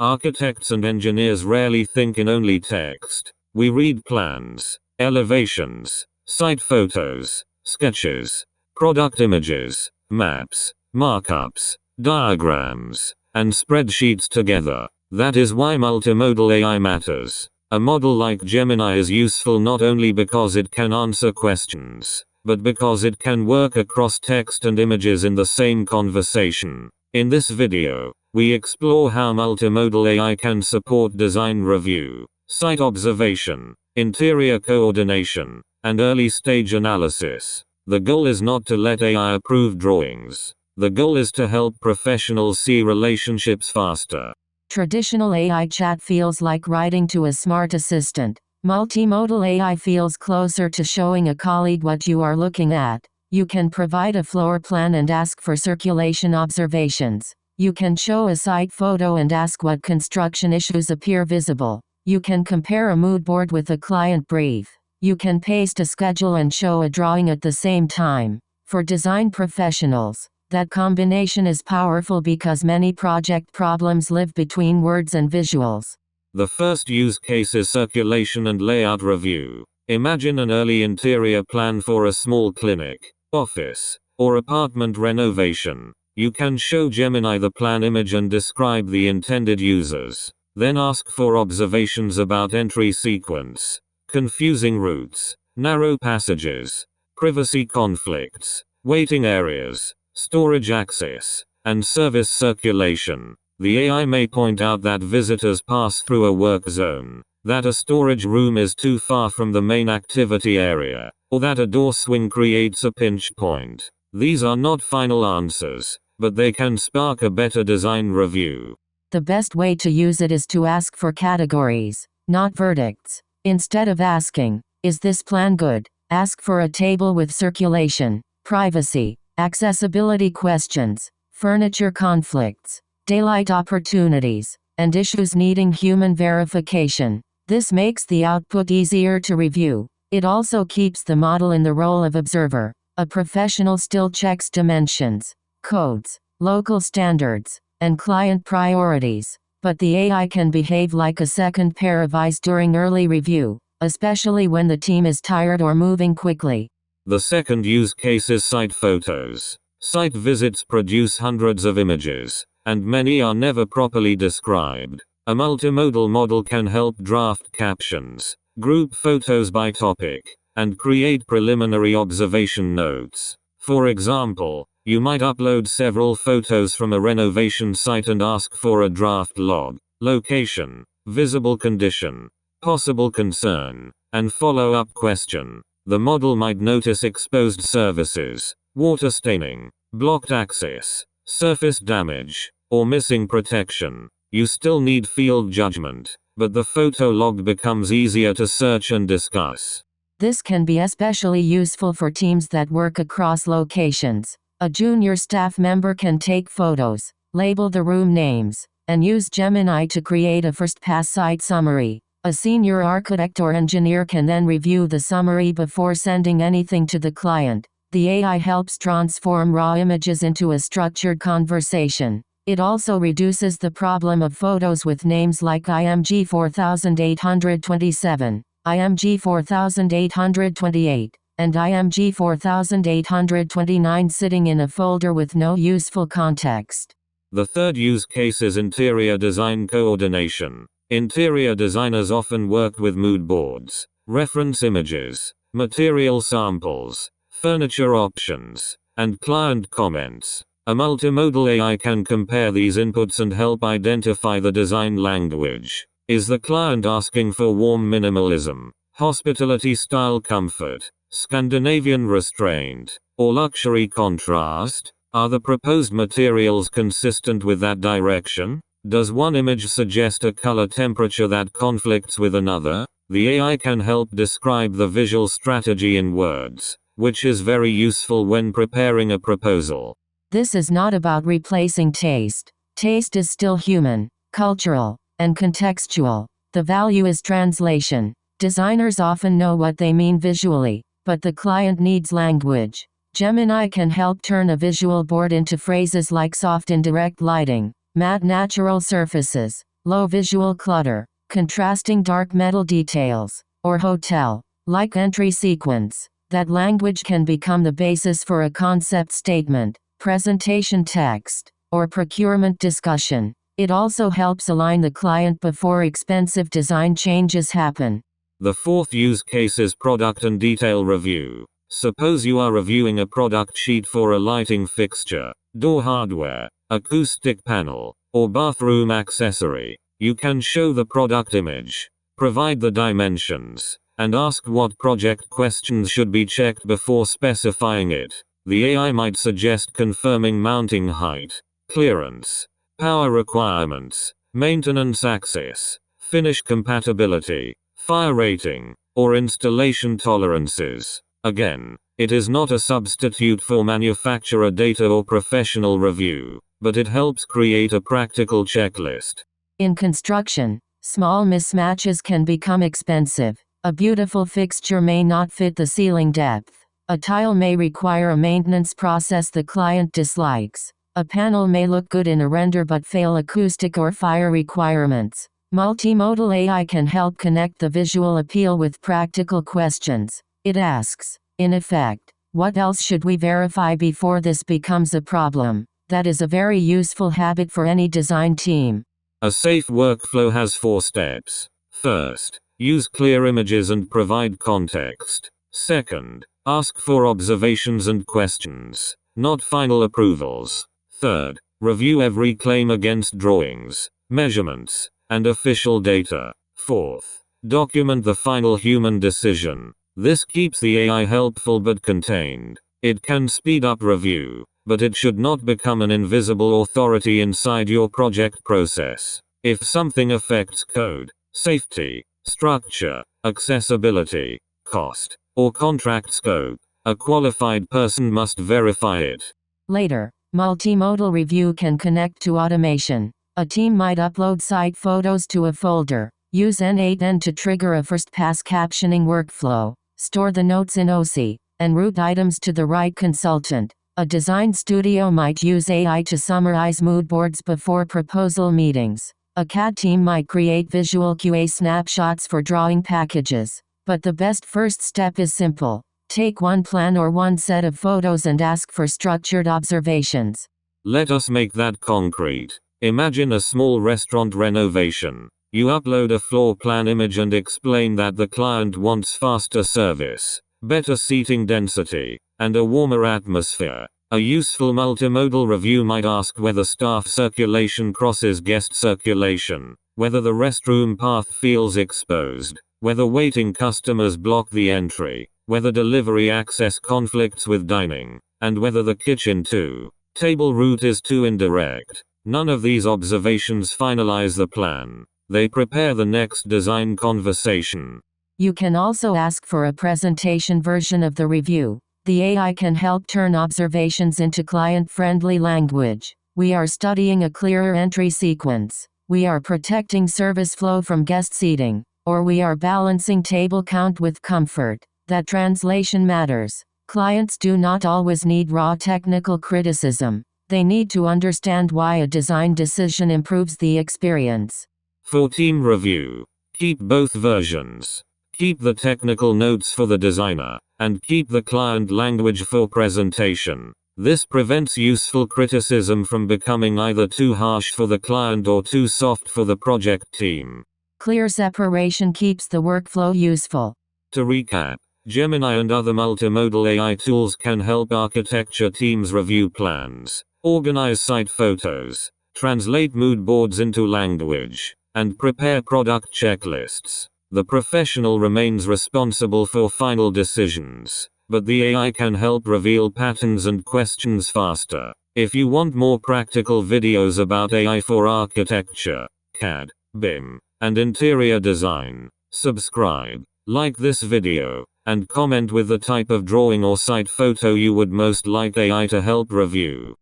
Architects and engineers rarely think in only text. We read plans, elevations, site photos, sketches, product images, maps, markups, diagrams, and spreadsheets together. That is why multimodal AI matters. A model like Gemini is useful not only because it can answer questions, but because it can work across text and images in the same conversation. In this video, we explore how multimodal AI can support design review, site observation, interior coordination, and early-stage analysis. The goal is not to let AI approve drawings. The goal is to help professionals see relationships faster. Traditional AI chat feels like writing to a smart assistant. Multimodal AI feels closer to showing a colleague what you are looking at. You can provide a floor plan and ask for circulation observations. You can show a site photo and ask what construction issues appear visible. You can compare a mood board with a client brief. You can paste a schedule and show a drawing at the same time. For design professionals, that combination is powerful because many project problems live between words and visuals. The first use case is circulation and layout review. Imagine an early interior plan for a small clinic, office, or apartment renovation. You can show Gemini the plan image and describe the intended users. Then ask for observations about entry sequence, confusing routes, narrow passages, privacy conflicts, waiting areas, storage access, and service circulation. The AI may point out that visitors pass through a work zone, that a storage room is too far from the main activity area, or that a door swing creates a pinch point. These are not final answers, but they can spark a better design review. The best way to use it is to ask for categories, not verdicts. Instead of asking, "Is this plan good?" ask for a table with circulation, privacy, accessibility questions, furniture conflicts, daylight opportunities, and issues needing human verification. This makes the output easier to review. It also keeps the model in the role of observer. A professional still checks dimensions, codes, local standards, and client priorities, but the AI can behave like a second pair of eyes during early review, especially when the team is tired or moving quickly. The second use case is site photos. Site visits produce hundreds of images, and many are never properly described. A multimodal model can help draft captions, group photos by topic, and create preliminary observation notes. For example, you might upload several photos from a renovation site and ask for a draft log, location, visible condition, possible concern, and follow-up question. The model might notice exposed surfaces, water staining, blocked access, surface damage, or missing protection. You still need field judgment, but the photo log becomes easier to search and discuss. This can be especially useful for teams that work across locations. A junior staff member can take photos, label the room names, and use Gemini to create a first-pass site summary. A senior architect or engineer can then review the summary before sending anything to the client. The AI helps transform raw images into a structured conversation. It also reduces the problem of photos with names like IMG 4827, IMG 4828, and IMG 4829 sitting in a folder with no useful context. The third use case is interior design coordination. Interior designers often work with mood boards, reference images, material samples, furniture options, and client comments. A multimodal AI can compare these inputs and help identify the design language. Is the client asking for warm minimalism, hospitality-style comfort, Scandinavian restraint, or luxury contrast? Are the proposed materials consistent with that direction? Does one image suggest a color temperature that conflicts with another? The AI can help describe the visual strategy in words, which is very useful when preparing a proposal. This is not about replacing taste. Taste is still human, cultural, and contextual. The value is translation. Designers often know what they mean visually, but the client needs language. Gemini can help turn a visual board into phrases like soft indirect lighting, matte natural surfaces, low visual clutter, contrasting dark metal details, or hotel-like entry sequence. That language can become the basis for a concept statement, presentation text, or procurement discussion. It also helps align the client before expensive design changes happen. The fourth use case is product and detail review. Suppose you are reviewing a product sheet for a lighting fixture, door hardware, acoustic panel, or bathroom accessory. You can show the product image, provide the dimensions, and ask what project questions should be checked before specifying it. The AI might suggest confirming mounting height, clearance, power requirements, maintenance access, finish compatibility, fire rating, or installation tolerances. Again, it is not a substitute for manufacturer data or professional review, but it helps create a practical checklist. In construction, small mismatches can become expensive. A beautiful fixture may not fit the ceiling depth. A tile may require a maintenance process the client dislikes. A panel may look good in a render but fail acoustic or fire requirements. Multimodal AI can help connect the visual appeal with practical questions. It asks, in effect, what else should we verify before this becomes a problem? That is a very useful habit for any design team. A safe workflow has 4 steps. First, use clear images and provide context. Second, ask for observations and questions, not final approvals. Third, review every claim against drawings, measurements, and official data. Fourth, document the final human decision. This keeps the AI helpful but contained. It can speed up review, but it should not become an invisible authority inside your project process. If something affects code, safety, structure, accessibility, cost, or contract scope, a qualified person must verify it. Later, multimodal review can connect to automation. A team might upload site photos to a folder, use N8N to trigger a first-pass captioning workflow, store the notes in OC, and route items to the right consultant. A design studio might use AI to summarize mood boards before proposal meetings. A CAD team might create visual QA snapshots for drawing packages. But the best first step is simple. Take one plan or one set of photos and ask for structured observations. Let us make that concrete. Imagine a small restaurant renovation. You upload a floor plan image and explain that the client wants faster service, better seating density, and a warmer atmosphere. A useful multimodal review might ask whether staff circulation crosses guest circulation, whether the restroom path feels exposed, whether waiting customers block the entry, whether delivery access conflicts with dining, and whether the kitchen to table route is too indirect. None of these observations finalize the plan. They prepare the next design conversation. You can also ask for a presentation version of the review. The AI can help turn observations into client-friendly language. We are studying a clearer entry sequence. We are protecting service flow from guest seating. Or we are balancing table count with comfort. That translation matters. Clients do not always need raw technical criticism. They need to understand why a design decision improves the experience. For team review, keep both versions. Keep the technical notes for the designer, and keep the client language for presentation. This prevents useful criticism from becoming either too harsh for the client or too soft for the project team. Clear separation keeps the workflow useful. To recap, Gemini and other multimodal AI tools can help architecture teams review plans, organize site photos, translate mood boards into language, and prepare product checklists. The professional remains responsible for final decisions, but the AI can help reveal patterns and questions faster. If you want more practical videos about AI for architecture, CAD, BIM, and interior design, subscribe, like this video, and comment with the type of drawing or site photo you would most like AI to help review.